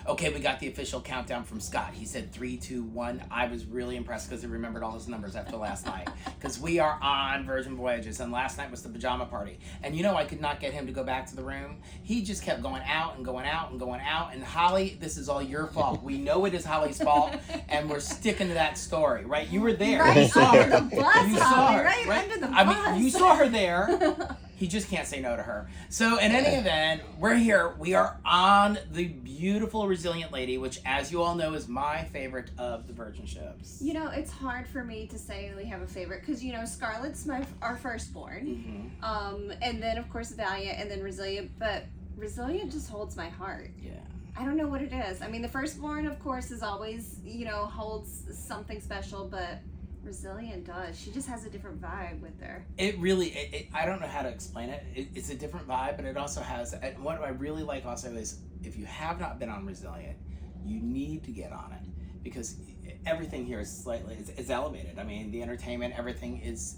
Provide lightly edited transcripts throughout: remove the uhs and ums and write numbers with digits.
Okay, we got the official countdown from Scott. He said 3, 2, 1. I was really impressed because he remembered all his numbers after last night. Because we are on Virgin Voyages, and last night was the pajama party. And I could not get him to go back to the room. He just kept going out and going out and going out. And Holly, this is all your fault. We know it is Holly's fault, and we're sticking to that story, right? You were there. Right You saw her. under the bus, You saw Holly, her, right under the I bus. mean, you saw her there. He just can't say no to her. So in any event, we're here. We are on the beautiful Resilient Lady, which, as you all know, is my favorite of the Virgin ships. It's hard for me to say we have a favorite because, Scarlet's our firstborn. Mm-hmm. And then, of course, Valiant and then Resilient. But Resilient just holds my heart. Yeah. I don't know what it is. I mean, the firstborn, of course, is always, holds something special, but Resilient does. She just has a different vibe with her. It really, I don't know how to explain it. It's a different vibe, but it also has, and what I really like also is, if you have not been on Resilient, you need to get on it, because everything here is slightly, it's elevated. I mean, the entertainment, everything is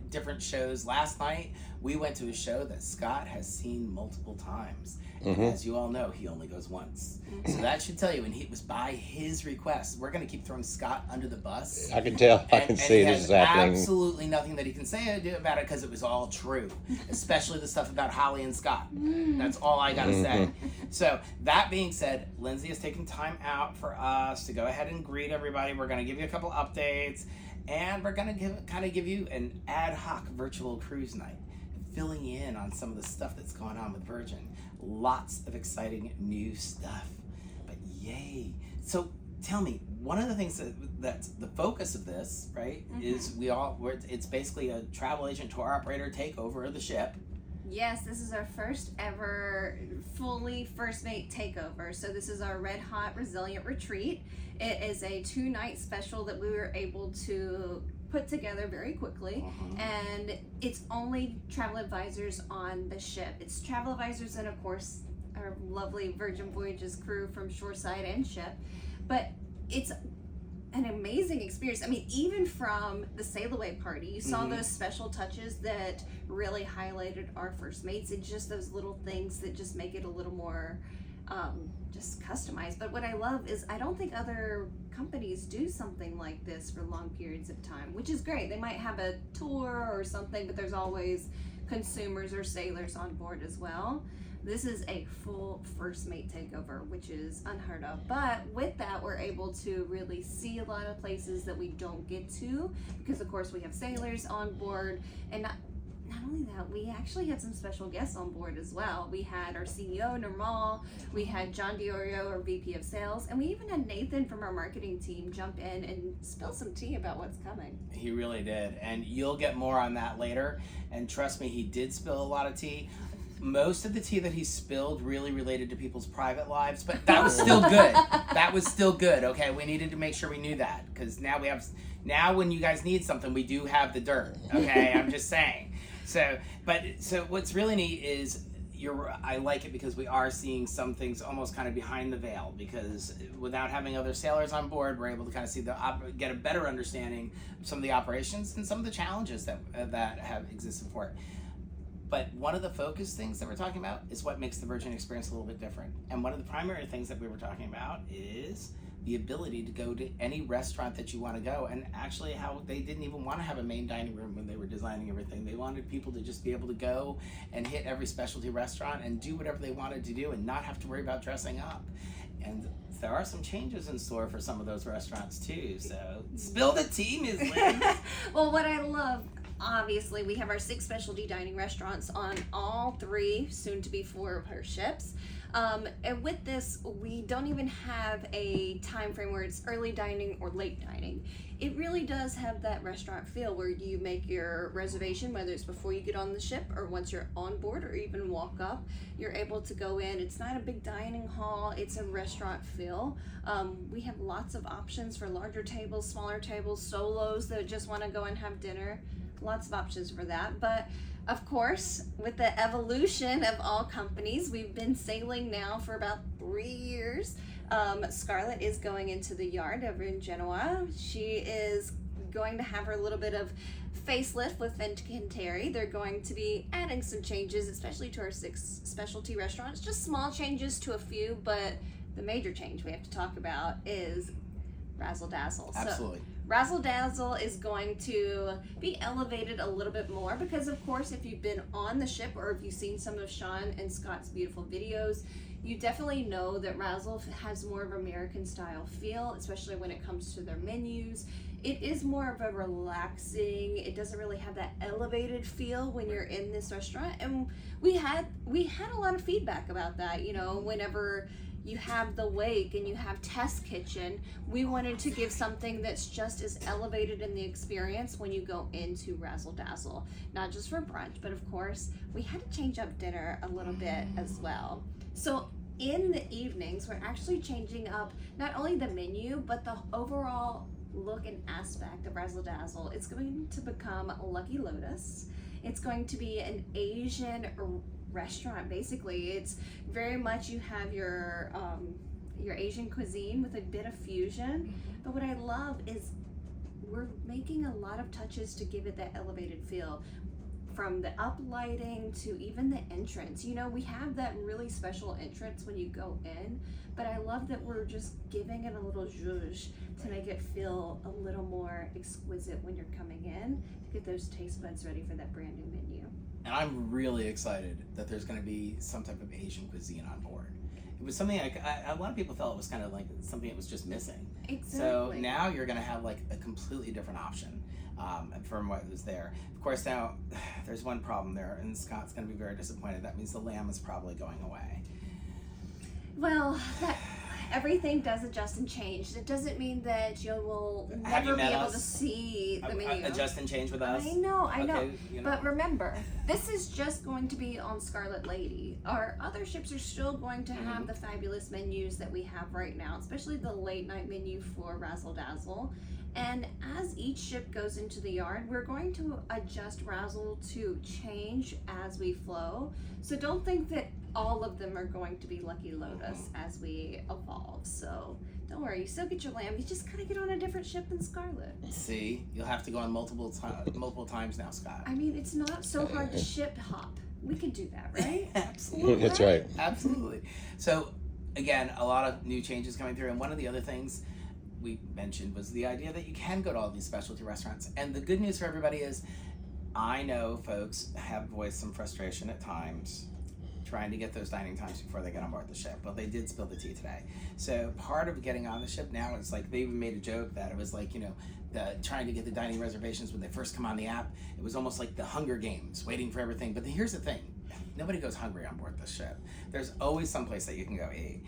different shows. Last night, we went to a show that Scott has seen multiple times. Mm-hmm. And as you all know, he only goes once. So that should tell you, and it was by his request. We're going to keep throwing Scott under the bus. I can tell. I can see this is happening. Absolutely nothing that he can say about it because it was all true, especially the stuff about Holly and Scott. That's all I got to say. So that being said, Lindsey has taken time out for us to go ahead and greet everybody. We're going to give you a couple updates, and we're going to give you an ad hoc virtual cruise night, filling you in on some of the stuff that's going on with Virgin. Lots of exciting new stuff, but yay. So tell me, one of the things that's the focus of this, right, is it's basically a travel agent tour operator takeover of the ship. Yes, this is our first ever fully first mate takeover. So this is our Red Hot Resilient Retreat. It is a 2-night special that we were able to put together very quickly, and it's only travel advisors on the ship. It's travel advisors and, of course, our lovely Virgin Voyages crew from shoreside and ship, but it's an amazing experience. I mean, even from the sail away party, you saw those special touches that really highlighted our first mates. It's just those little things that just make it a little more just customized. But what I love is I don't think other companies do something like this for long periods of time, which is great. They might have a tour or something, but there's always consumers or sailors on board as well. This is a full first mate takeover, which is unheard of. But with that, we're able to really see a lot of places that we don't get to, because of course we have sailors on board, and not only that, we actually had some special guests on board as well. We had our CEO, Nirmal, we had John Diorio, our VP of Sales, and we even had Nathan from our marketing team jump in and spill some tea about what's coming. He really did, and you'll get more on that later. And trust me, he did spill a lot of tea. Most of the tea that he spilled really related to people's private lives, but that was still good. That was still good, okay? We needed to make sure we knew that, because now when you guys need something, we do have the dirt, okay? I'm just saying. So what's really neat is I like it because we are seeing some things almost kind of behind the veil, because without having other sailors on board, we're able to kind of see get a better understanding of some of the operations and some of the challenges that have existed for it. But one of the focus things that we're talking about is what makes the Virgin experience a little bit different. And one of the primary things that we were talking about is the ability to go to any restaurant that you want to go, and actually how they didn't even want to have a main dining room when they were designing everything. They wanted people to just be able to go and hit every specialty restaurant and do whatever they wanted to do and not have to worry about dressing up. And there are some changes in store for some of those restaurants too. So spill the tea, Ms. Lynn. Well, what I love, obviously, we have our 6 specialty dining restaurants on all 3, soon to be 4 of our ships. And with this, we don't even have a time frame where it's early dining or late dining. It really does have that restaurant feel where you make your reservation, whether it's before you get on the ship or once you're on board or even walk up, you're able to go in. It's not a big dining hall, it's a restaurant feel. We have lots of options for larger tables, smaller tables, solos that just want to go and have dinner. Lots of options for that. But of course, with the evolution of all companies, we've been sailing now for about 3 years. Scarlet is going into the yard over in Genoa. She is going to have her little bit of facelift with Fincantieri. They're going to be adding some changes, especially to our 6 specialty restaurants. Just small changes to a few, but the major change we have to talk about is Razzle Dazzle. Absolutely. So, Razzle Dazzle is going to be elevated a little bit more because, of course, if you've been on the ship or if you've seen some of Sean and Scott's beautiful videos, you definitely know that Razzle has more of an American style feel, especially when it comes to their menus. It is more of a relaxing, it doesn't really have that elevated feel when you're in this restaurant. And we had a lot of feedback about that, you know, whenever you have the wake and you have test kitchen, we wanted to give something that's just as elevated in the experience when you go into Razzle Dazzle. Not just for brunch, but of course, we had to change up dinner a little bit as well. So in the evenings, we're actually changing up not only the menu, but the overall look and aspect of Razzle Dazzle. It's going to become Lucky Lotus. It's going to be an Asian restaurant, basically. It's very much, you have your Asian cuisine with a bit of fusion. But what I love is we're making a lot of touches to give it that elevated feel. From the uplighting to even the entrance. You know, we have that really special entrance when you go in, but I love that we're just giving it a little zhuzh to make it feel a little more exquisite when you're coming in to get those taste buds ready for that brand new menu. And I'm really excited that there's going to be some type of Asian cuisine on board. It was something like, a lot of people felt it was kind of like something that was just missing. Exactly. So now you're going to have like a completely different option from what was there. Of course, now there's one problem there, and Scott's going to be very disappointed. That means the lamb is probably going away. Well, everything does adjust and change. It doesn't mean that you will never be able to see the menu. Adjust and change with us? I know. Okay, you know. But remember, this is just going to be on Scarlet Lady. Our other ships are still going to have the fabulous menus that we have right now, especially the late night menu for Razzle Dazzle. And as each ship goes into the yard, we're going to adjust Razzle to change as we flow. So don't think that all of them are going to be Lucky Lotus as we evolve. So don't worry, you still get your lamb. You just gotta get on a different ship than Scarlet. See, you'll have to go on multiple times now, Scott. I mean, it's not so hard to ship hop. We can do that, right? Absolutely. That's right. Absolutely. So again, a lot of new changes coming through, and one of the other things we mentioned was the idea that you can go to all these specialty restaurants. And the good news for everybody is, I know folks have voiced some frustration at times trying to get those dining times before they get on board the ship. Well, they did spill the tea today. So part of getting on the ship now, it's like they even made a joke that it was like, you know, trying to get the dining reservations when they first come on the app. It was almost like the Hunger Games, waiting for everything. But here's the thing, nobody goes hungry on board the ship. There's always someplace that you can go eat.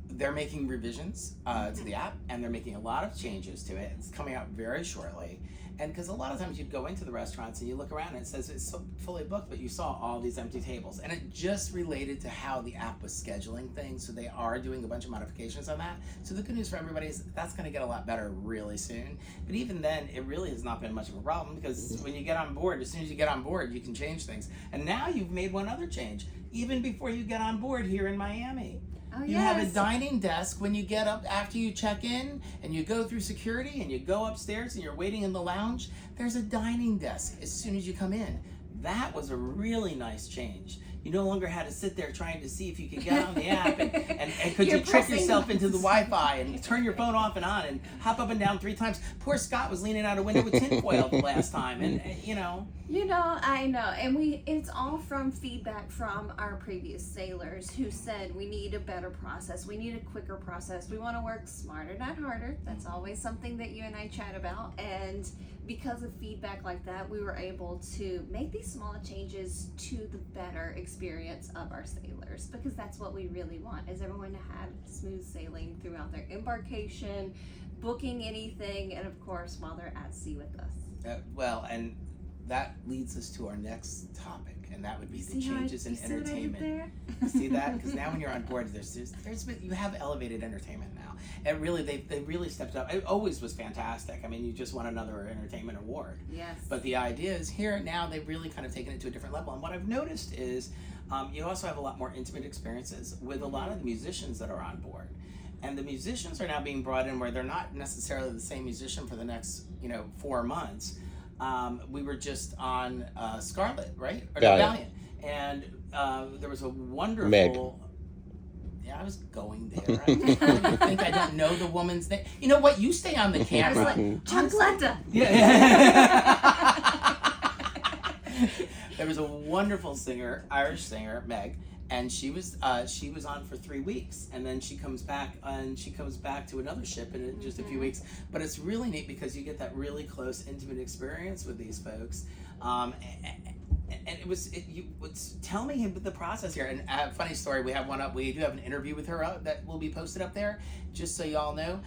They're making revisions to the app, and they're making a lot of changes to it. It's coming out very shortly. And because a lot of times you'd go into the restaurants and you look around and it says it's so fully booked, but you saw all these empty tables. And it just related to how the app was scheduling things. So they are doing a bunch of modifications on that. So the good news for everybody is that's going to get a lot better really soon. But even then, it really has not been much of a problem, because when you get on board, as soon as you get on board, you can change things. And now you've made one other change, even before you get on board here in Miami. Oh, you have a dining desk when you get up after you check in, and you go through security and you go upstairs and you're waiting in the lounge. There's a dining desk as soon as you come in. That was a really nice change. You no longer had to sit there trying to see if you could get on the app and could you trick yourself into the Wi-Fi and turn your phone off and on and hop up and down 3 times. Poor Scott was leaning out a window with tinfoil the last time, and you know. I know, and it's all from feedback from our previous sailors who said we need a better process, we need a quicker process, we want to work smarter, not harder. That's always something that you and I chat about, and because of feedback like that, we were able to make these small changes to the better experience of our sailors, because that's what we really want, is everyone to have smooth sailing throughout their embarkation, booking anything, and of course while they're at sea with us. Well, and that leads us to our next topic, and that would be the changes in entertainment. See that? Because now when you're on board, you have elevated entertainment now. And really, they really stepped up. It always was fantastic. I mean, you just won another entertainment award. Yes. But the idea is here now they've really kind of taken it to a different level. And what I've noticed is you also have a lot more intimate experiences with a lot of the musicians that are on board. And the musicians are now being brought in where they're not necessarily the same musician for the next 4 months. We were just on Scarlet, right? Or Valiant. And there was a wonderful... Yeah, I was going there. I think I don't know the woman's name. You know what? You stay on the camera. I was like, Chocolata. Yeah. There was a wonderful singer, Irish singer, Meg, and she was on for 3 weeks, and then she comes back to another ship in just a few weeks. But it's really neat because you get that really close, intimate experience with these folks. And tell me the process here. And funny story, we have one up. We do have an interview with her that will be posted up there. Just so y'all know,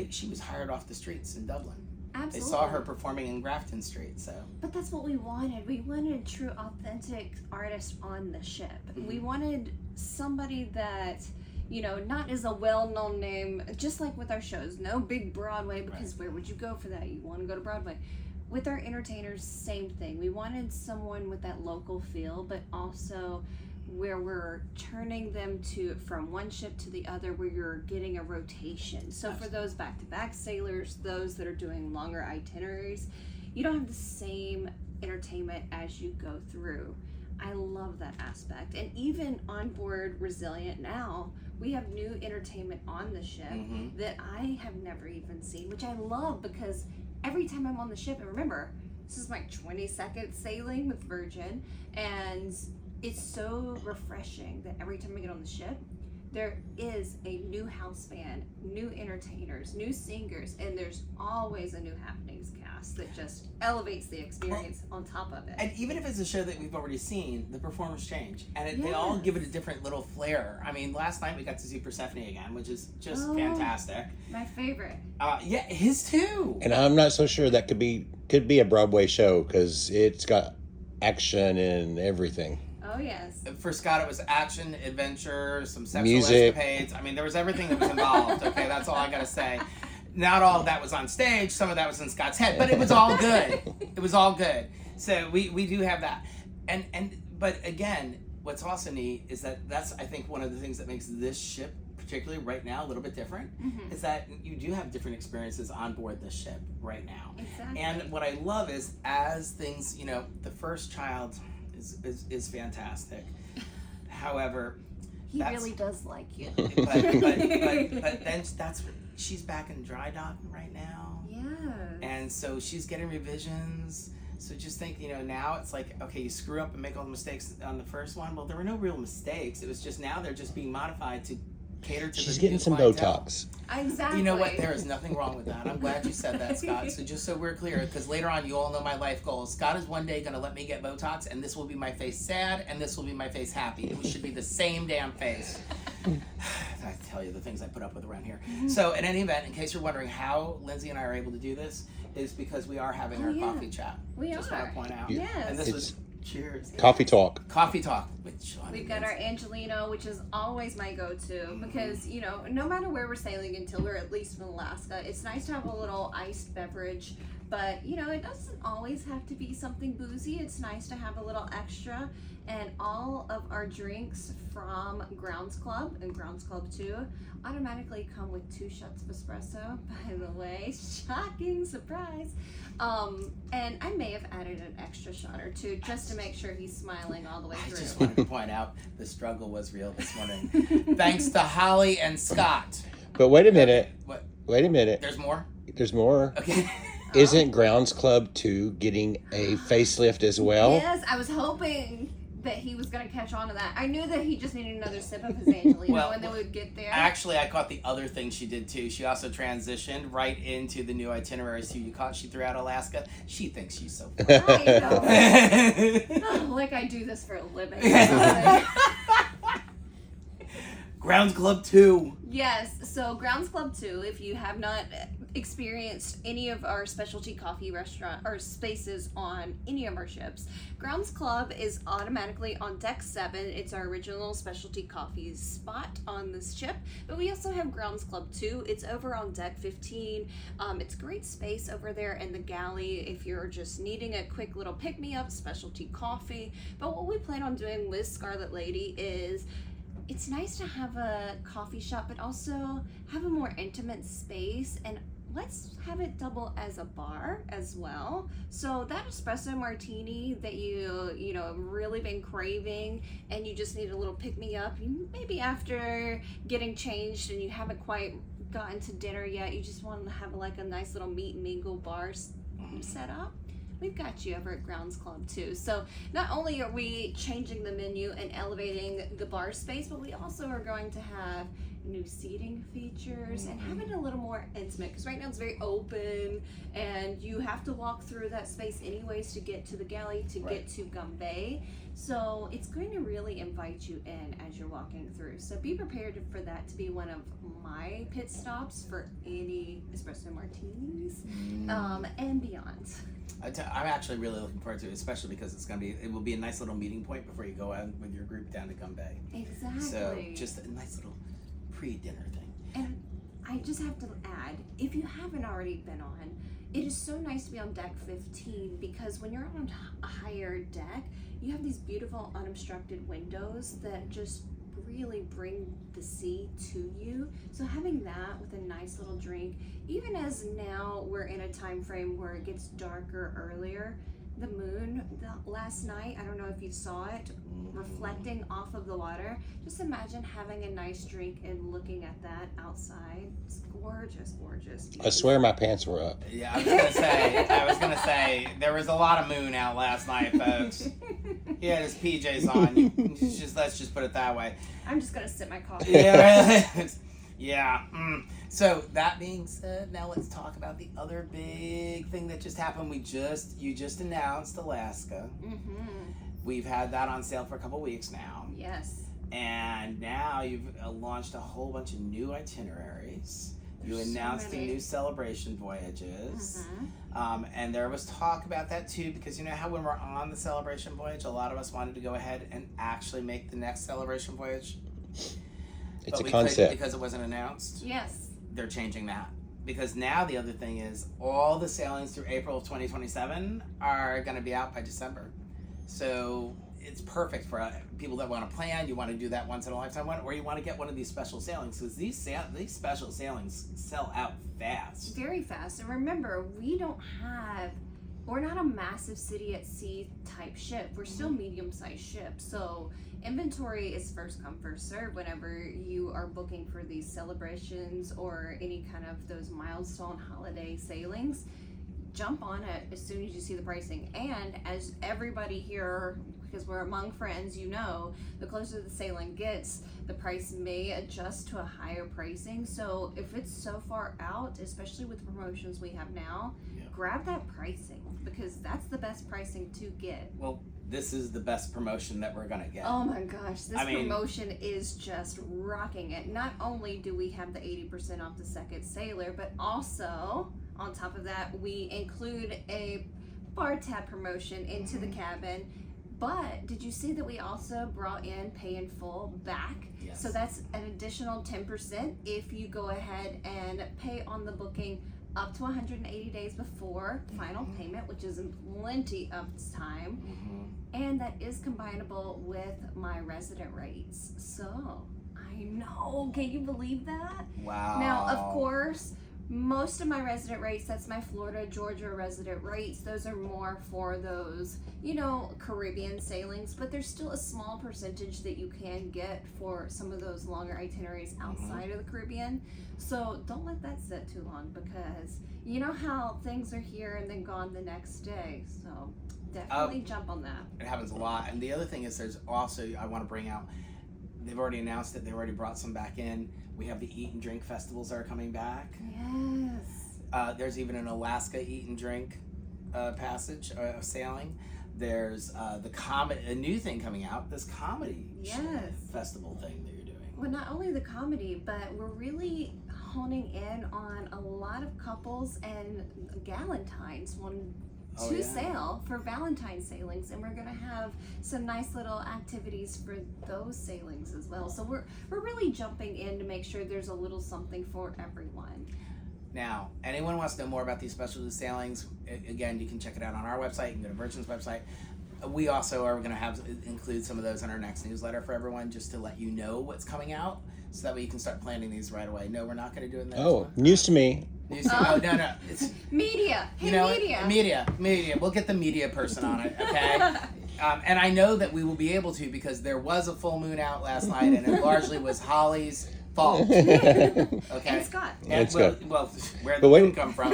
she was hired off the streets in Dublin. Absolutely. They saw her performing in Grafton Street, so. But that's what we wanted. We wanted true, authentic artists on the ship. Mm-hmm. We wanted somebody that, not as a well-known name, just like with our shows. No big Broadway, because where would you go for that? You want to go to Broadway. With our entertainers, same thing. We wanted someone with that local feel, but also where we're turning them from one ship to the other, where you're getting a rotation. So for those back-to-back sailors, those that are doing longer itineraries, you don't have the same entertainment as you go through. I love that aspect. And even on board Resilient now, we have new entertainment on the ship that I have never even seen, which I love because every time I'm on the ship, and remember, this is my 22nd sailing with Virgin, and it's so refreshing that every time I get on the ship, there is a new house band, new entertainers, new singers, and there's always a new happenings cast that just elevates the experience on top of it. And even if it's a show that we've already seen, the performers change, and they all give it a different little flair. I mean, last night we got to see Persephone again, which is just fantastic. My favorite. Yeah, his too. And I'm not so sure that could be a Broadway show because it's got action and everything. Oh, yes. For Scott, it was action, adventure, some sexual music, escapades. I mean, there was everything that was involved. Okay, that's all I gotta say. Not all of that was on stage. Some of that was in Scott's head, but it was all good. It was all good. So we do have that. But again, what's also neat is that's I think one of the things that makes this ship, particularly right now, a little bit different, is that you do have different experiences on board this ship right now. Exactly. And what I love is as things, the first child is fantastic. However, he really does like you. But then she's back in dry dock right now. Yes. And so she's getting revisions. So just think, now it's like, okay, you screw up and make all the mistakes on the first one. Well, there were no real mistakes. It was just now they're just being modified to cater to She's the getting some clientele. Botox. Exactly. You know what? There is nothing wrong with that. I'm glad you said that, Scott. So just so we're clear, because later on you all know my life goals. Scott is one day going to let me get Botox, and this will be my face sad, and this will be my face happy. It should be the same damn face. I tell you the things I put up with around here. So in any event, in case you're wondering how Lindsey and I are able to do this, is because we are having our coffee chat. We just are. want to point out. Yes. And this was cheers. Coffee talk. Coffee talk with Sean. We've got our Angelino, which is always my go-to because, no matter where we're sailing until we're at least in Alaska, it's nice to have a little iced beverage. But, it doesn't always have to be something boozy. It's nice to have a little extra. And all of our drinks from Grounds Club and Grounds Club 2 automatically come with 2 shots of espresso, by the way. Shocking surprise. And I may have added an extra shot or 2 just to make sure he's smiling all the way through. I just wanted to point out the struggle was real this morning. Thanks to Holly and Scott. But wait a minute. What? Wait a minute. There's more? There's more. Okay. Isn't Grounds Club 2 getting a facelift as well? Yes, I was hoping that he was going to catch on to that. I knew that he just needed another sip of his Angelino and then we'd get there. Actually, I caught the other thing she did too. She also transitioned right into the new itinerary. So you caught she threw out Alaska. She thinks she's so funny. I know. Like I do this for a living. Grounds Club 2. Yes, so Grounds Club 2, if you have not experienced any of our specialty coffee restaurant or spaces on any of our ships, Grounds Club is automatically on deck 7. It's our original specialty coffee spot on this ship, but we also have Grounds Club 2. It's over on deck 15. It's great space over there in the galley if you're just needing a quick little pick-me-up specialty coffee. But what we plan on doing with Scarlet Lady is it's nice to have a coffee shop, but also have a more intimate space and let's have it double as a bar as well. So that espresso martini that you know really been craving, and you just need a little pick me up. Maybe after getting changed and you haven't quite gotten to dinner yet, you just want to have like a nice little meet and mingle bar set up. We've got you over at Grounds Club too. So not only are we changing the menu and elevating the bar space, but we also are going to have new seating features and having a little more intimate, because right now it's very open and you have to walk through that space anyways to get to the galley, to get to Gumbe. So it's going to really invite you in as you're walking through. So be prepared for that to be one of my pit stops for any espresso martinis and beyond. I'm actually really looking forward to it, especially because it will be a nice little meeting point before you go out with your group down to Gumbe. Exactly. So just a nice little pre-dinner thing. And I just have to add, if you haven't already been on, it is so nice to be on deck 15, because when you're on a higher deck, you have these beautiful unobstructed windows that just really bring the sea to you. So having that with a nice little drink, even as now we're in a time frame where it gets darker earlier, the moon last night, I don't know if you saw it, reflecting off of the water. Just imagine having a nice drink and looking at that outside. It's gorgeous, gorgeous. I swear my pants were up. Yeah, I was gonna say there was a lot of moon out last night, folks. He had his PJs on. Let's just put it that way. I'm just gonna sip my coffee. Yeah. Yeah. So that being said, now let's talk about the other big thing that just happened. You just announced Alaska. We've had that on sale for a couple weeks now. Yes. And now you've launched a whole bunch of new itineraries. You announced the new Celebration Voyages. And there was talk about that too, because you know how when we're on the Celebration Voyage, a lot of us wanted to go ahead and actually make the next Celebration Voyage. It's a concept. Because it wasn't announced. Yes. They're changing that. Because now the other thing is all the sailings through April of 2027 are going to be out by December. So it's perfect for people that want to plan. You want to do that once in a lifetime one, or you want to get one of these special sailings, because these special sailings sell out fast. Very fast. And remember, we're not a massive city at sea type ship. We're still medium-sized ship. So inventory is first come, first serve whenever you are booking for these celebrations or any kind of those milestone holiday sailings. Jump on it as soon as you see the pricing. And as everybody here, because we're among friends, you know, the closer the sailing gets, the price may adjust to a higher pricing. So if it's so far out, especially with the promotions we have now, grab that pricing, because that's the best pricing to get. Well, this is the best promotion that we're gonna get. Oh my gosh, promotion is just rocking it. Not only do we have the 80% off the second sailor, but also on top of that, we include a bar tab promotion into the cabin. But did you see that we also brought in pay in full back? Yes. So that's an additional 10% if you go ahead and pay on the booking up to 180 days before final payment, which is plenty of time. And that is combinable with my resident rates. So I know, can you believe that? Wow. Now, of course, most of my resident rates, that's my Florida, Georgia resident rates, those are more for those, you know, Caribbean sailings, but there's still a small percentage that you can get for some of those longer itineraries outside of the Caribbean. So don't let that sit too long, because you know how things are here and then gone the next day. So definitely jump on that. It happens a lot. And the other thing is, there's also, I want to bring out, they've already announced it, they've already brought some back in. We have the Eat and Drink festivals that are coming back. Yes. There's even an Alaska Eat and Drink passage sailing. There's a new thing coming out, this comedy festival thing that you're doing. Well, not only the comedy, but we're really honing in on a lot of couples and galentines wanting to sail for Valentine's sailings, and we're gonna have some nice little activities for those sailings as well. So we're really jumping in to make sure there's a little something for everyone. Now, anyone wants to know more about these specialty sailings, again, you can check it out on our website. You can go to Virgin's website. We also are going to include some of those in our next newsletter for everyone, just to let you know what's coming out, so that way you can start planning these right away. No, we're not going to do it in the next one. News to me. Oh, no. It's, Media. Hey, you know, media. We'll get the media person on it, okay? And I know that we will be able to because there was a full moon out last night, and it largely was Holly's fault. Okay. And Scott. And Scott. Well, where the moon come from?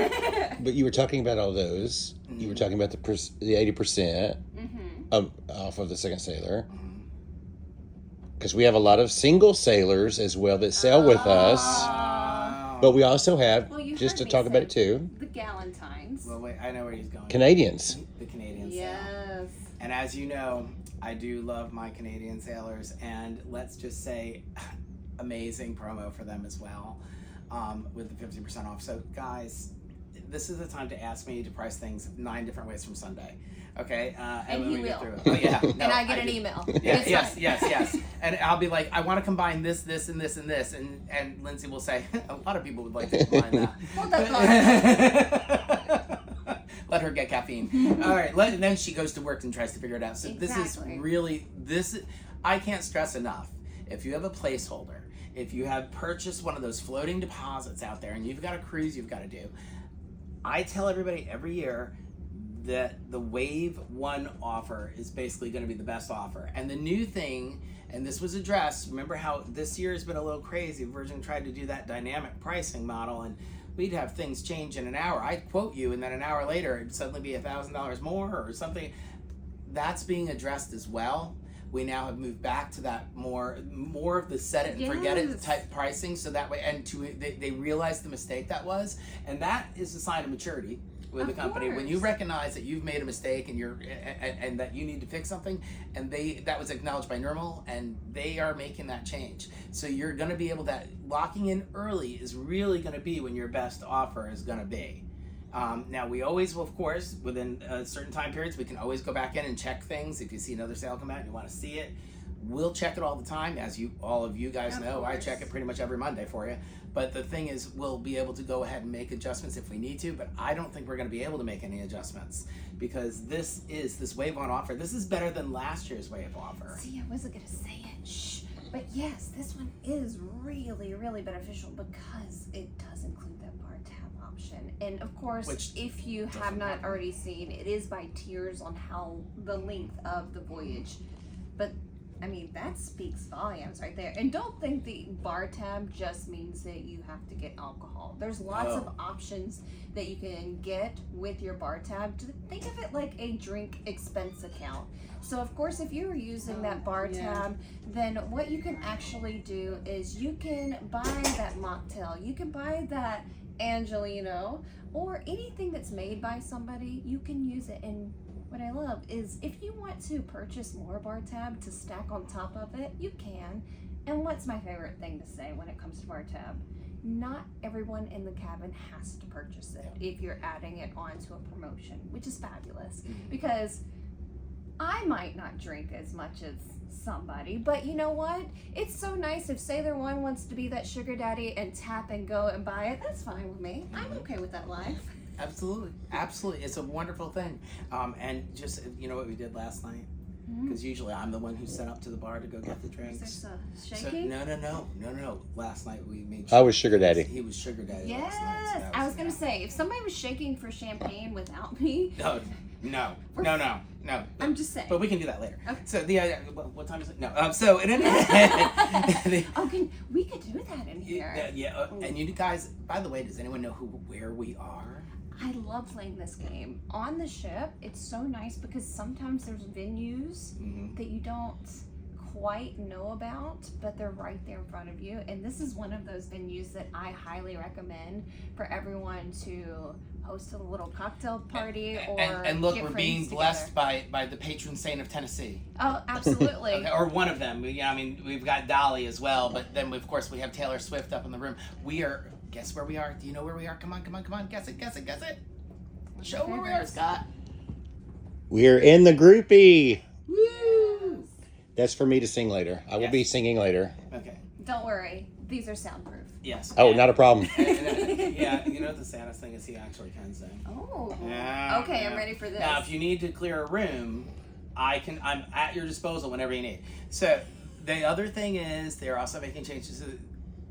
But you were talking about all those. You were talking about the 80% off of the second sailor. Because we have a lot of single sailors as well that sail with us. But we also have, just to talk about it too, the Galentines. Well, wait, I know where he's going. Canadians. The Canadians. Yes. And as you know, I do love my Canadian sailors, and let's just say, amazing promo for them as well, with the 50% off. So guys, this is the time to ask me to price things 9 different ways from Sunday. Okay, and when he we will. get through it. Oh, yeah, no, and I get an email. Yeah, yes. And I'll be like, I want to combine this, and this, and this, and Lindsay will say, a lot of people would like to combine that. Hold that thought. Let her get caffeine. All right, and then she goes to work and tries to figure it out. So Exactly. this is really I can't stress enough. If you have a placeholder, if you have purchased one of those floating deposits out there, and you've got a cruise you've got to do, I tell everybody every year that the Wave 1 offer is basically going to be the best offer. And the new thing, and this was addressed, remember how this year has been a little crazy. Virgin tried to do that dynamic pricing model, and we'd have things change in an hour. I'd quote you, and then an hour later, it'd suddenly be $1,000 more or something. That's being addressed as well. We now have moved back to that more of the set it and forget it type pricing, so that way, and they realize the mistake that was, and that is a sign of maturity with the company. When you recognize that you've made a mistake and and that you need to fix something, and that was acknowledged by Normal, and they are making that change. So you're going to be able to, locking in early is really going to be when your best offer is going to be. Now we always will, of course, within certain time periods, we can always go back in and check things. If you see another sale come out and you want to see it, we'll check it all the time. As all of you guys know, I check it pretty much every Monday for you. But the thing is, we'll be able to go ahead and make adjustments if we need to, but I don't think we're going to be able to make any adjustments because this Wave 1 offer. This is better than last year's Wave offer. See, I wasn't going to say it. Shh. But yes, this one is really, really beneficial because it does include that bar tab option. And of course, if you have not already seen, it is by tiers on how the length of the voyage. But I mean, that speaks volumes right there. And don't think the bar tab just means that you have to get alcohol. There's lots of options that you can get with your bar tab. Think of it like a drink expense account. So of course, if you were using that bar tab, then what you can actually do is you can buy that mocktail, you can buy that Angelino, or anything that's made by somebody, you can use it. And what I love is if you want to purchase more bar tab to stack on top of it, you can. And what's my favorite thing to say when it comes to bar tab? Not everyone in the cabin has to purchase it if you're adding it onto a promotion, which is fabulous because I might not drink as much as somebody, but you know what? It's so nice if Sailor One wants to be that sugar daddy and tap and go and buy it. That's fine with me. I'm okay with that life. Absolutely. It's a wonderful thing. And just, you know what we did last night? Because usually I'm the one who's sent up to the bar to go get the drinks. Is this shaking? No. Last night we made. I was sugar daddy. He was sugar daddy. Yes. Last night, so I was gonna say, if somebody was shaking for champagne without me. No. I'm just saying. But we can do that later. Okay. So what time is it? No. So it we could do that in here. And you guys, by the way, does anyone know where we are? I love playing this game. On the ship, it's so nice because sometimes there's venues that you don't quite know about, but they're right there in front of you. And this is one of those venues that I highly recommend for everyone to host a little cocktail party and look, we're being blessed together by the patron saint of Tennessee. Oh, absolutely. Okay, or one of them. I mean, we've got Dolly as well, but then of course we have Taylor Swift up in the room. We are. Guess where we are? Do you know where we are? Come on. Guess it. Show where we are, Scott. We're in the groupie. Woo! That's for me to sing later. I will be singing later. Okay. Don't worry. These are soundproof. Yes. Oh, not a problem. Yeah, you know the saddest thing is he actually can sing. Oh. Yeah, okay, I'm ready for this. Now, if you need to clear a room, I'm at your disposal whenever you need. So, the other thing is they're also making changes to,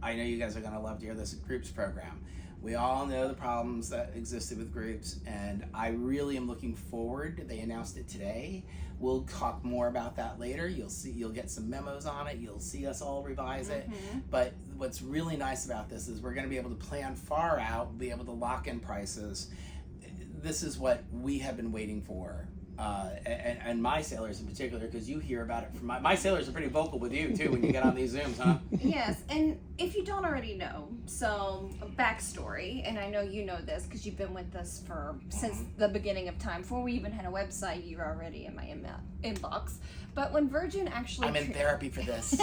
I know you guys are going to love to hear this, groups program. We all know the problems that existed with groups, and I really am looking forward. They announced it today. We'll talk more about that later. You'll get some memos on it. You'll see us all revise it. But what's really nice about this is we're going to be able to plan far out, be able to lock in prices. This is what we have been waiting for. And my sailors in particular, because you hear about it from my sailors are pretty vocal with you too when you get on these Zooms, huh? Yes, and if you don't already know, so a backstory, and I know you know this because you've been with us since the beginning of time, before we even had a website. You're already in my inbox. But when Virgin actually I'm in therapy for this.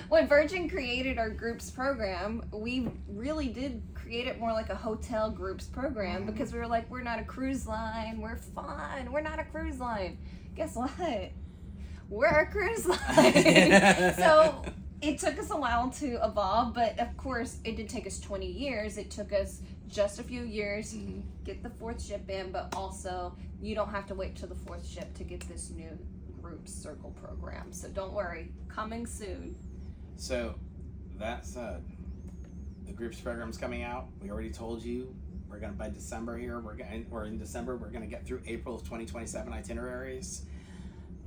When Virgin created our groups program, we really did create it more like a hotel groups program, because we were like, we're not a cruise line, we're fun, we're not a cruise line. Guess what? We're a cruise line. So it took us a while to evolve, but of course it did take us 20 years. It took us just a few years to get the 4th ship in, but also you don't have to wait till the 4th ship to get this new group circle program. So don't worry, coming soon. So that said, the groups program's coming out. We already told you we're gonna, by December here, we're in December, we're gonna get through April of 2027 itineraries.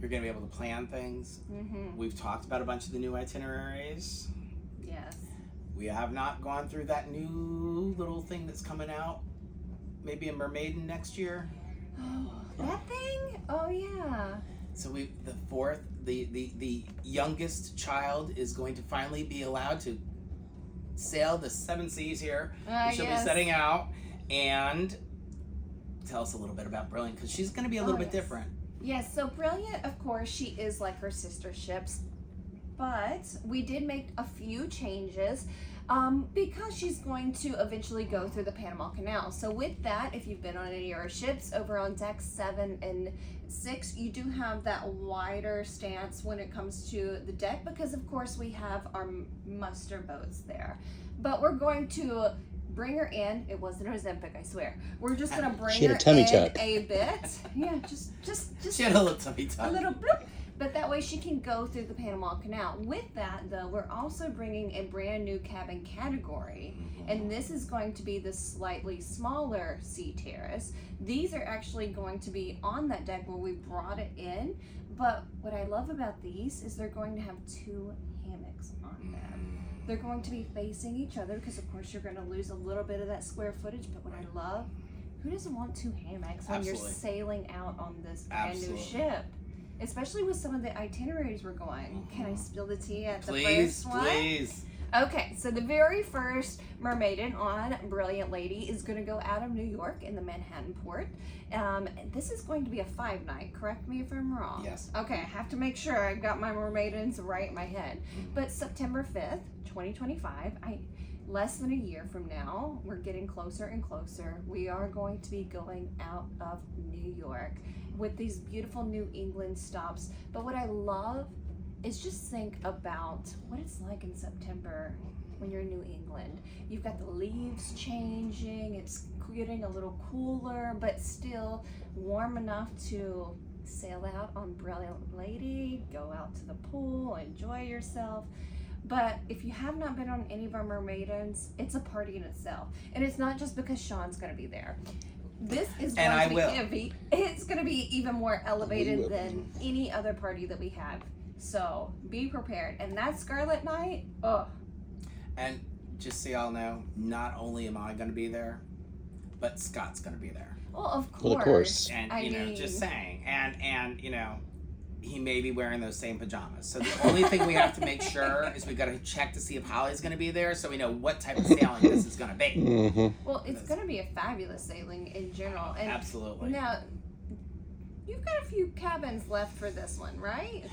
You're gonna be able to plan things. We've talked about a bunch of the new itineraries. Yes. We have not gone through that new little thing that's coming out. Maybe a Mermaiden next year. Oh, that thing? Oh yeah. So the youngest child is going to finally be allowed to sail the 7 seas here. She'll be setting out, and tell us a little bit about Brilliant, because she's going to be a little bit different. Yes, so Brilliant, of course, she is like her sister ships, but we did make a few changes because she's going to eventually go through the Panama Canal. So with that, if you've been on any of our ships over on decks 7 and 6, you do have that wider stance when it comes to the deck, because of course we have our muster boats there. But we're going to bring her in. It wasn't Ozempic, I swear. We're just gonna bring her in a bit. Yeah, just she had a little tummy tuck. A little bloop. But that way she can go through the Panama Canal. With that, though, we're also bringing a brand new cabin category. And this is going to be the slightly smaller sea terrace. These are actually going to be on that deck where we brought it in. But what I love about these is they're going to have 2 hammocks on them. They're going to be facing each other, because of course you're going to lose a little bit of that square footage. But what I love, who doesn't want 2 hammocks when you're sailing out on this brand new ship? Especially with some of the itineraries we're going. Can I spill the tea at the first one? Please. Okay, so the very first Mermaiden on Brilliant Lady is going to go out of New York in the Manhattan port. This is going to be a 5-night. Correct me if I'm wrong. Yes. Okay, I have to make sure I've got my Mermaidens right in my head. But September 5th, 2025, less than a year from now, we're getting closer and closer. We are going to be going out of New York with these beautiful New England stops. But what I love is just think about what it's like in September when you're in New England. You've got the leaves changing, it's getting a little cooler, but still warm enough to sail out on Brilliant Lady, go out to the pool, enjoy yourself. But if you have not been on any of our Mermaidens, it's a party in itself. And it's not just because Sean's going to be there. This is going to be it's going to be even more elevated than any other party that we have. So be prepared. And that Scarlet Night, And just so y'all know, not only am I going to be there, but Scott's going to be there. Well, of course. Well, of course. And, I mean, just saying. And, he may be wearing those same pajamas. So the only thing we have to make sure is we got to check to see if Holly's going to be there, so we know what type of sailing this is going to be. Well, it's going to be a fabulous sailing in general. And absolutely. Now, you've got a few cabins left for this one, right?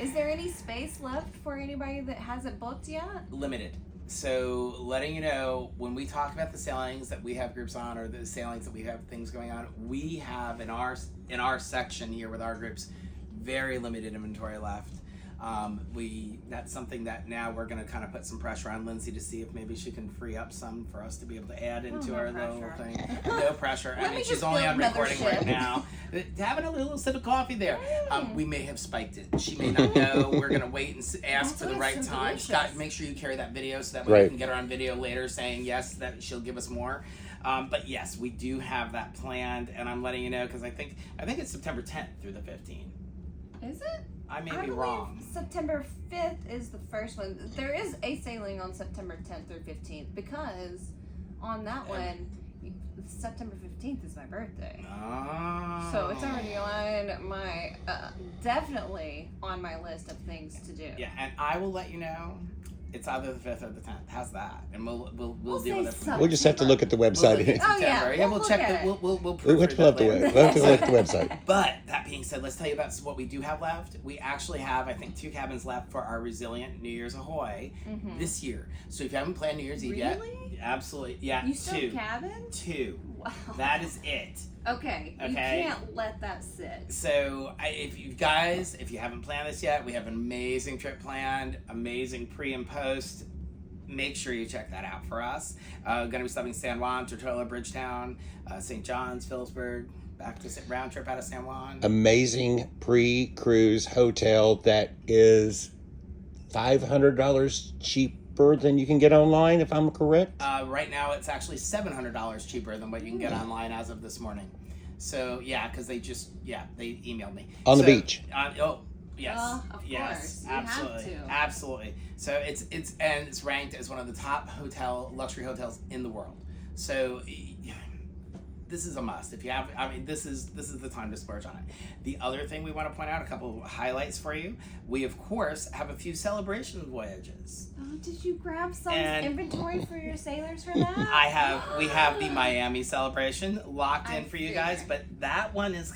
Is there any space left for anybody that hasn't booked yet? Limited. So letting you know, when we talk about the sailings that we have groups on, or the sailings that we have things going on, we have in our section here with our groups very limited inventory left. That's something that now we're going to kind of put some pressure on Lindsay to see if maybe she can free up some for us to be able to add into our little thing. No pressure. I mean, she's only on recording right now. Having a little sip of coffee there. We may have spiked it. She may not know. We're going to wait and ask for the right time. Delicious. Scott, make sure you carry that video so that way we can get her on video later saying yes, that she'll give us more. But yes, we do have that planned, and I'm letting you know because I think it's September 10th through the 15th. Is it? I may be believe wrong. September 5th is the first one. There is a sailing on September 10th through 15th because on that one, September 15th is my birthday. Oh. So it's already on my, definitely on my list of things to do. Yeah, and I will let you know. It's either the 5th or the 10th. How's that? And we'll deal with it. say We'll just have to look at the website. We'll check at the it. we'll We'll have to pull up the website. But that being said, let's tell you about what we do have left. We actually have, I think, 2 cabins left for our Resilient New Year's Ahoy this year. So if you haven't planned New Year's Eve yet, absolutely, yeah, You still 2. have cabins? 2. Wow. That is it. Okay. You can't let that sit. So if you haven't planned this yet, we have an amazing trip planned, amazing pre and post. Make sure you check that out for us. Going to be stopping San Juan, Tortola, Bridgetown, St. John's, Phillipsburg, back to round trip out of San Juan. Amazing pre-cruise hotel that is $500 cheaper than you can get online, if I'm correct. Right now, it's actually $700 cheaper than what you can get online as of this morning. So yeah, because they emailed me on the beach. Yes, of yes, course. You absolutely, have to. absolutely. So it's ranked as one of the top luxury hotels in the world. So this is a must. If you have, this is the time to splurge on it. The other thing we want to point out, a couple of highlights for you. We of course have a few celebration voyages. Oh, did you grab some inventory for your sailors for that? We have the Miami celebration locked in for you guys, but that one is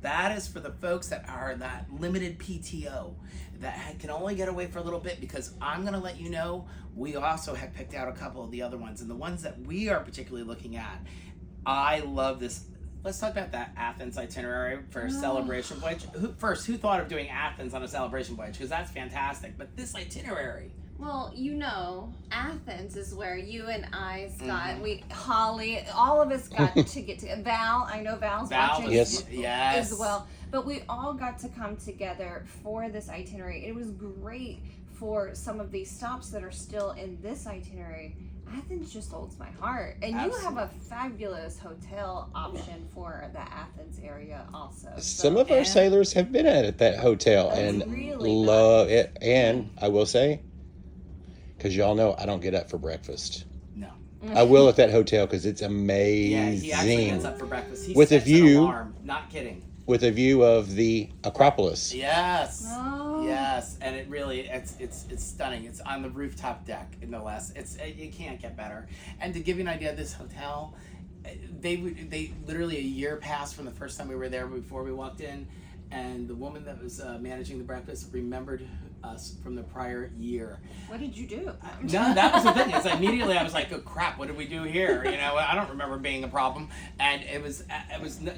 that is for the folks that are that limited PTO that can only get away for a little bit, because I'm going to let you know, we also have picked out a couple of the other ones, and the ones that we are particularly looking at, I love this. Let's talk about that Athens itinerary for a celebration voyage. Who thought of doing Athens on a celebration voyage? Because that's fantastic. But this itinerary. Well, Athens is where you and I, Scott, Holly, all of us got to get to. Val, I know Val's watching yes. as well. But we all got to come together for this itinerary. It was great for some of these stops that are still in this itinerary. Athens just holds my heart. And Absolutely. You have a fabulous hotel option for the Athens area also. Some of our sailors have been at that hotel and really love it. And I will say, because y'all know I don't get up for breakfast. No. I will at that hotel because it's amazing. Yeah, he actually gets up for breakfast. He with a sets an view. alarm. Not kidding. With a view of the Acropolis. Yes. Oh. Yes, and it really it's stunning. It's on the rooftop deck, no less. It can't get better. And to give you an idea, this hotel, they literally a year passed from the first time we were there before we walked in, and the woman that was managing the breakfast remembered us from the prior year. What did you do? No, that was the thing. It's immediately I was like, "Oh crap! What did we do here?" I don't remember being the problem. And it was.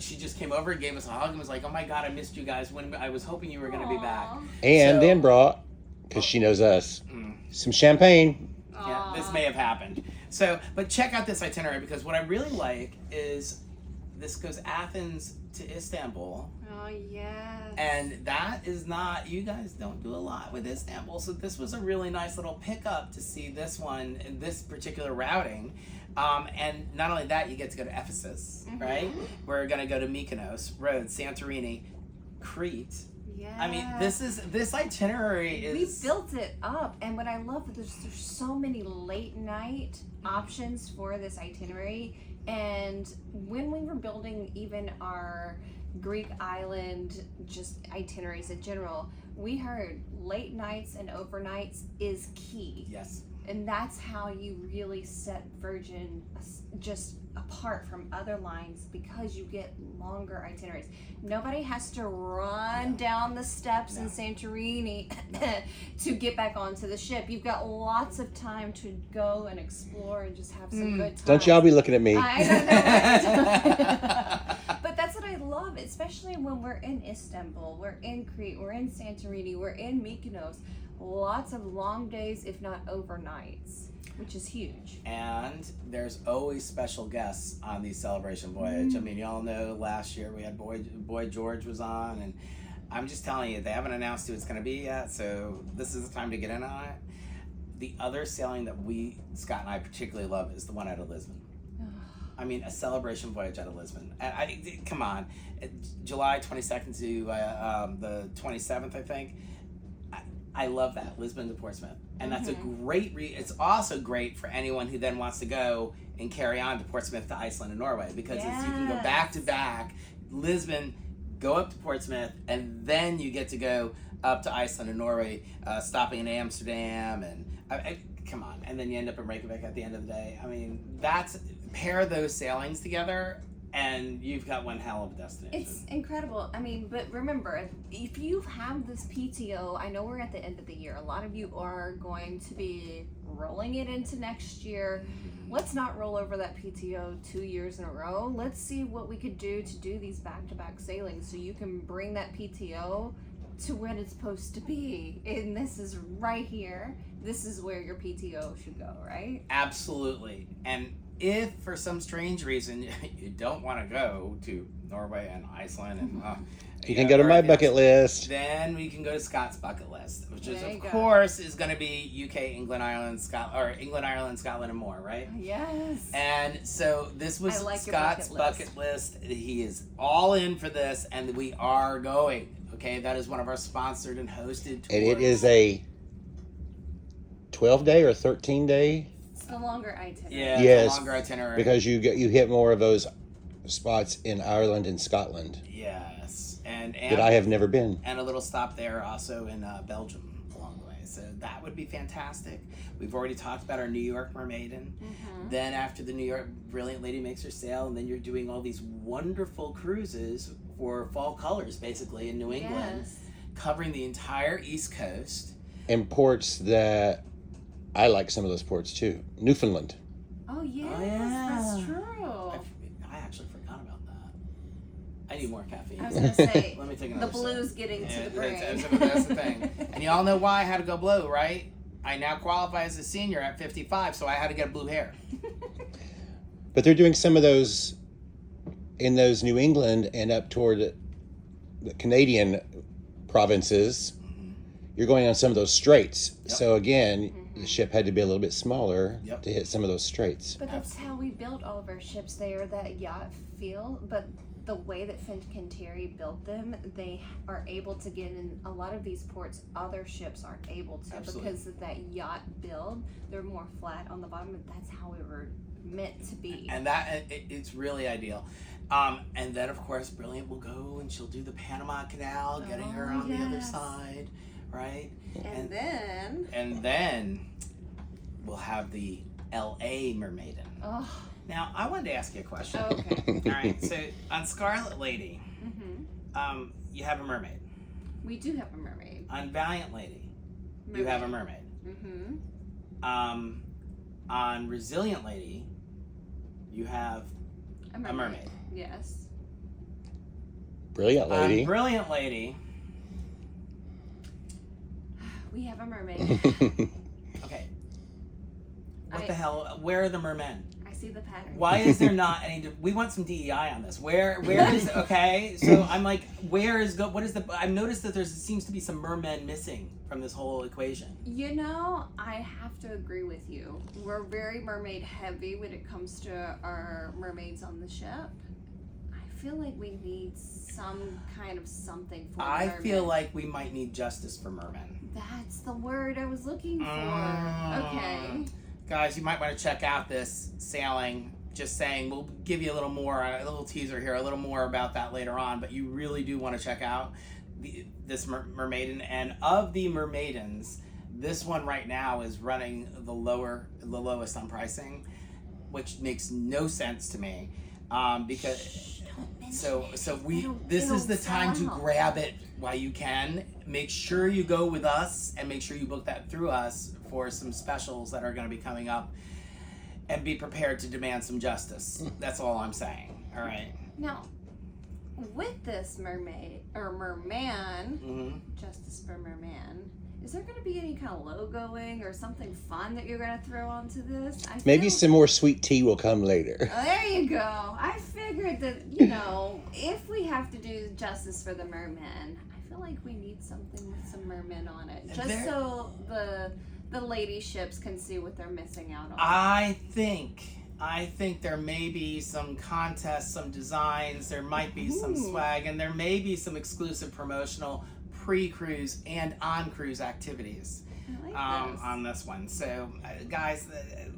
She just came over and gave us a hug and was like, "Oh my God, I missed you guys. When I was hoping you were going to be back." And then brought, because she knows us, some champagne. Yeah, this may have happened. So, but check out this itinerary, because what I really like is this goes Athens to Istanbul. Oh, yes. And that is not, you guys don't do a lot with Istanbul, so this was a really nice little pickup to see this one, this particular routing. And not only that, you get to go to Ephesus, right? We're going to go to Mykonos, Rhodes, Santorini, Crete. Yeah. I mean, this itinerary is... We built it up, and what I love is there's so many late night options for this itinerary. And when we were building even our Greek island just itineraries in general, we heard late nights and overnights is key. Yes. And that's how you really set Virgin just apart from other lines, because you get longer itineraries. Nobody has to run down the steps in Santorini to get back onto the ship. You've got lots of time to go and explore and just have some good time. Don't y'all be looking at me. I don't know. But that's what I love, especially when we're in Istanbul, we're in Crete, we're in Santorini, we're in Mykonos. Lots of long days, if not overnights, which is huge. And there's always special guests on these Celebration Voyage. I mean, y'all know last year we had Boy George was on, and I'm just telling you, they haven't announced who it's going to be yet, so this is the time to get in on it. The other sailing that Scott and I particularly love is the one out of Lisbon. I mean, a Celebration Voyage out of Lisbon. Come on, July 22nd to the 27th, I think. I love that, Lisbon to Portsmouth. And that's a great it's also great for anyone who then wants to go and carry on to Portsmouth to Iceland and Norway, because you can go back to back, Lisbon, go up to Portsmouth, and then you get to go up to Iceland and Norway, stopping in Amsterdam, and come on, and then you end up in Reykjavik at the end of the day. I mean, pair those sailings together, and you've got one hell of a destination. It's incredible. I mean, but remember, if you have this PTO, I know we're at the end of the year. A lot of you are going to be rolling it into next year. Let's not roll over that PTO 2 years in a row. Let's see what we could do to do these back-to-back sailings so you can bring that PTO to when it's supposed to be. And this is right here. This is where your PTO should go, right? Absolutely. And if for some strange reason you don't want to go to Norway and Iceland and you can go to my bucket list, then we can go to Scott's bucket list, which is of go. course is going to be UK, England, Ireland, Scotland, and more, right? Yes. And so this was Scott's bucket list. He is all in for this, and we are going. Okay, that is one of our sponsored and hosted tours. and it is a 12-day or 13-day. The longer itinerary. Yeah, yes, the longer itinerary. because you hit more of those spots in Ireland and Scotland. Yes, and that I have never been. And a little stop there also in Belgium along the way. So that would be fantastic. We've already talked about our New York Mermaiden. Then after the New York Brilliant Lady makes her sail, and then you're doing all these wonderful cruises for fall colors, basically in New England, covering the entire East Coast. And ports that I like, some of those ports too. Newfoundland. Oh, yes, that's true. I actually forgot about that. I need more caffeine. I was going to say, Let me take the another blue's sip. getting to the brain. That's the thing. And you all know why I had to go blue, right? I now qualify as a senior at 55, so I had to get blue hair. But they're doing some of those in those New England and up toward the Canadian provinces. You're going on some of those straits. So again, the ship had to be a little bit smaller to hit some of those straits. But that's how we built all of our ships. They are that yacht feel, but the way that Fincantieri built them, they are able to get in a lot of these ports other ships aren't able to. Absolutely. Because of that yacht build. They're more flat on the bottom, and that's how we were meant to be. And it's really ideal. And then of course Brilliant will go and she'll do the Panama Canal, getting her on the other side, right? And then we'll have the LA Mermaiden. Oh. Now I wanted to ask you a question. Okay. All right. So on Scarlet Lady, you have a mermaid. We do have a mermaid. On Valiant Lady, you have a mermaid. On Resilient Lady, you have a mermaid. Yes. Brilliant Lady. On Brilliant Lady, we have a mermaid. okay. What the hell? Where are the mermen? I see the pattern. Why is there not any? We want some DEI on this. Where is okay? So I'm like, what is the? I've noticed that there seems to be some mermen missing from this whole equation. You know, I have to agree with you. We're very mermaid heavy when it comes to our mermaids on the ship. I feel like we need some kind of something for I mermen. feel like we might need justice for mermen. That's the word I was looking for. Okay. Guys, you might want to check out this sailing. Just saying, we'll give you a little more, a little teaser here, a little more about that later on. But you really do want to check out this mermaiden. And of the mermaidens, this one right now is running the lowest on pricing, which makes no sense to me. Because this is the time to grab it while you can. Make sure you go with us and make sure you book that through us for some specials that are going to be coming up, and be prepared to demand some justice. That's all I'm saying. All right. Now, with this mermaid or merman, Mm-hmm. Justice for Merman, is there going to be any kind of logoing or something fun that you're going to throw onto this? Maybe some more sweet tea will come later. Oh, there you go. I figured that, if we have to do Justice for the Merman, I feel like we need something with some mermen on it. Just so the lady ships can see what they're missing out on. I think there may be some contests, some designs, there might be some swag, and there may be some exclusive promotional pre-cruise and on-cruise activities on this one. So, guys,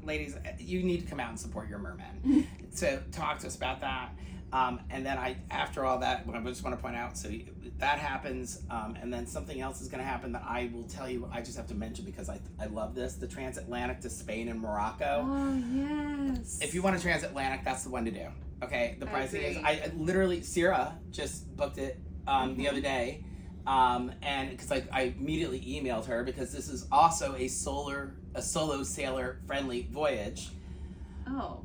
ladies, you need to come out and support your mermen. So, talk to us about that. And then after all that, I just want to point out, so that happens, and then something else is going to happen that I will tell you, I just have to mention because I love this, the transatlantic to Spain and Morocco. Oh, yes. If you want a transatlantic, that's the one to do. Okay, the pricing is, I literally, Sierra just booked it the other day, and because I immediately emailed her because this is also a solo sailor friendly voyage. Oh.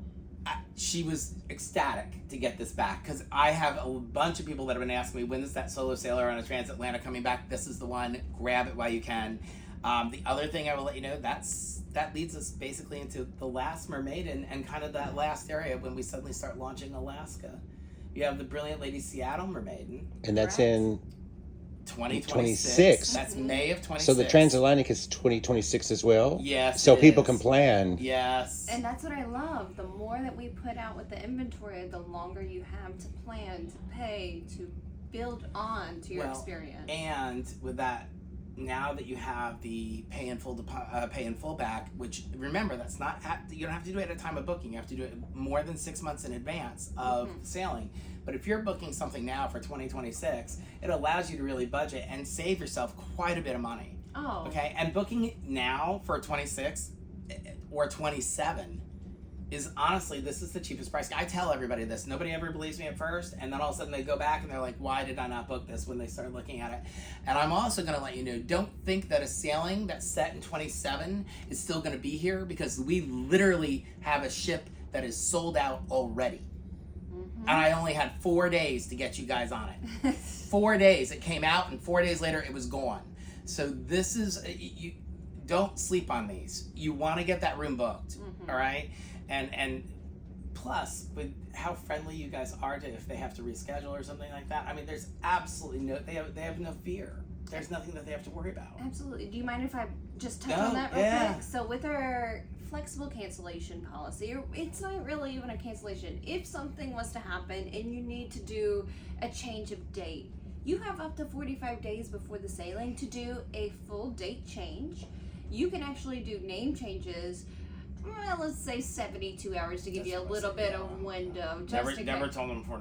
She was ecstatic to get this back because I have a bunch of people that have been asking me, when is that solo sailor on a transatlantic coming back? This is the one. Grab it while you can. The other thing I will let you know, that leads us basically into the last mermaid and kind of that last area when we suddenly start launching Alaska. You have the Brilliant Lady Seattle Mermaiden. And that's in 2026. That's May of 26. So the transatlantic is 2026 as well? Yes. So people can plan. Yes. And that's what I love. The more that we put out with the inventory, the longer you have to plan, to pay, to build on to your experience. And with that, now that you have the pay in full back, which remember, that's not you don't have to do it at a time of booking. You have to do it more than 6 months in advance of sailing. But if you're booking something now for 2026, it allows you to really budget and save yourself quite a bit of money. Oh. Okay, and booking it now for 26 or 27 is honestly, this is the cheapest price. I tell everybody this. Nobody ever believes me at first, and then all of a sudden they go back and they're like, why did I not book this when they start looking at it? And I'm also going to let you know, don't think that a sailing that's set in 27 is still going to be here, because we literally have a ship that is sold out already. And I only had 4 days to get you guys on it. 4 days. It came out, and 4 days later it was gone. So this is, you don't sleep on these. You want to get that room booked, all right? And plus, with how friendly you guys are to if they have to reschedule or something like that, I mean, there's absolutely they have no fear. There's nothing that they have to worry about. Absolutely. Do you mind if I just touch on that real quick? So with our flexible cancellation policy, it's not really even a cancellation. If something was to happen and you need to do a change of date, you have up to 45 days before the sailing to do a full date change. You can actually do name changes, well, let's say 72 hours to give you a little bit of window. Never told them for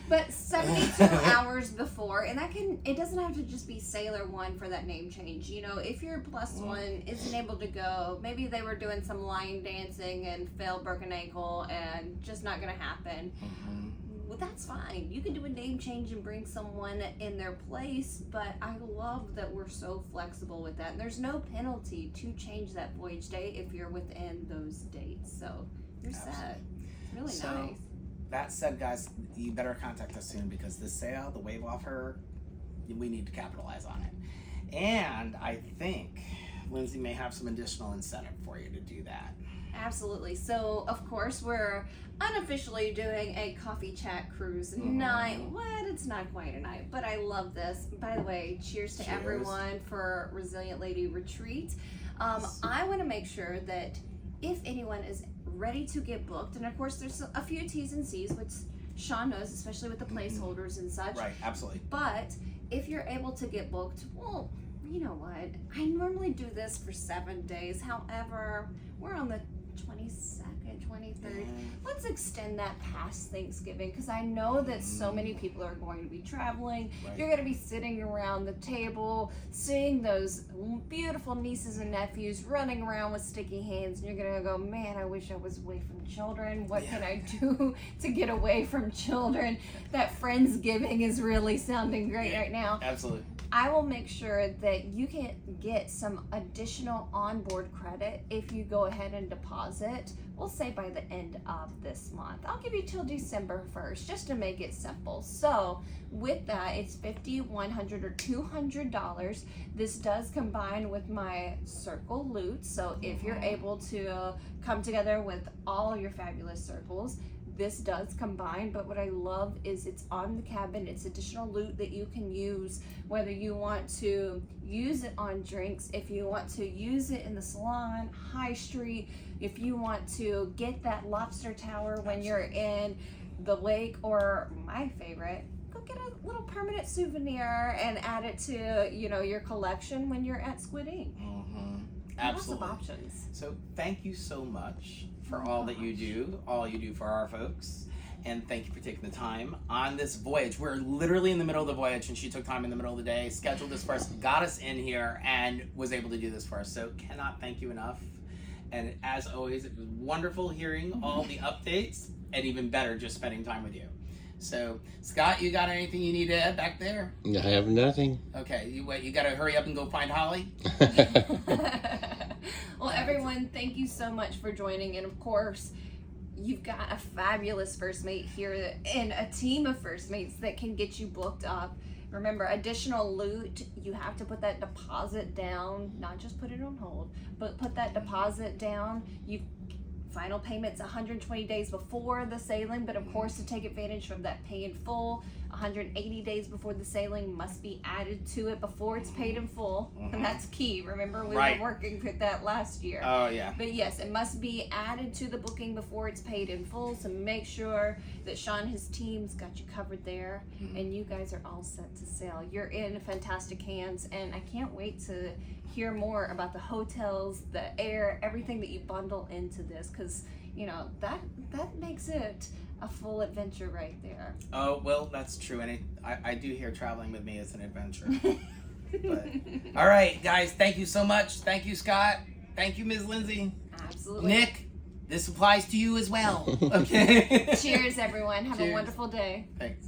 But 72 hours before, and it doesn't have to just be Sailor 1 for that name change. You know, if your plus one isn't able to go, maybe they were doing some line dancing and fell, broke an ankle, and just not going to happen. Well, that's fine. You can do a name change and bring someone in their place, but I love that we're so flexible with that. And there's no penalty to change that voyage date if you're within those dates. So you're set. It's really nice. That said, guys, you better contact us soon, because this sale, the wave offer, we need to capitalize on it. And I think Lindsay may have some additional incentive for you to do that. Absolutely. So, of course, we're unofficially doing a coffee chat cruise night. What? It's not quite a night, but I love this. By the way, cheers to everyone for Resilient Lady Retreat. I want to make sure that if anyone is ready to get booked, and of course there's a few T's and C's, which Sean knows, especially with the placeholders and such. Right, absolutely. But if you're able to get booked, well, you know what? I normally do this for 7 days. However, we're on the 22nd, 23rd. Let's extend that past Thanksgiving, because I know that so many people are going to be traveling. Right. You're going to be sitting around the table, seeing those beautiful nieces and nephews running around with sticky hands, and you're going to go, man, I wish I was away from children. What can I do to get away from children? That Friendsgiving is really sounding great right now. Absolutely. I will make sure that you can get some additional onboard credit if you go ahead and deposit it, we'll say by the end of this month. I'll give you till December 1st just to make it simple. So with that, it's $50, $100, or $200. This does combine with my circle loot. So if you're able to come together with all your fabulous circles, this does combine. But what I love is it's on the cabin. It's additional loot that you can use, whether you want to use it on drinks, if you want to use it in the salon, high street, if you want to get that lobster tower when you're in the lake, or my favorite, go get a little permanent souvenir and add it to, you know, your collection when you're at Squid Ink. Absolutely. Lots of options. So thank you so much for all that you do for our folks. And thank you for taking the time on this voyage. We're literally in the middle of the voyage, and she took time in the middle of the day, scheduled this for us, got us in here, and was able to do this for us. So cannot thank you enough. And as always, it was wonderful hearing all the updates, and even better just spending time with you. So, Scott, you got anything you need to add back there? I have nothing. Okay, you got to hurry up and go find Holly. Well, everyone, thank you so much for joining. And of course, you've got a fabulous first mate here and a team of first mates that can get you booked up. Remember, additional loot, you have to put that deposit down, not just put it on hold, but put that deposit down. Final payment's 120 days before the sailing, but of course, to take advantage of that pay in full, 180 days before the sailing must be added to it before it's paid in full. And that's key. Remember, we were working with that last year. Oh, yeah. But yes, it must be added to the booking before it's paid in full. So make sure that Sean and his team's got you covered there, and you guys are all set to sail. You're in fantastic hands, and I can't wait to hear more about the hotels, the air, everything that you bundle into this, because you know that makes it a full adventure right there. Oh, well, that's true, and I do hear traveling with me is an adventure. But all right, guys, thank you so much. Thank you, Scott. Thank you, Ms. Lindsey. Absolutely. Nick, this applies to you as well. Okay. Cheers, everyone. Have Cheers. a wonderful day. Thanks.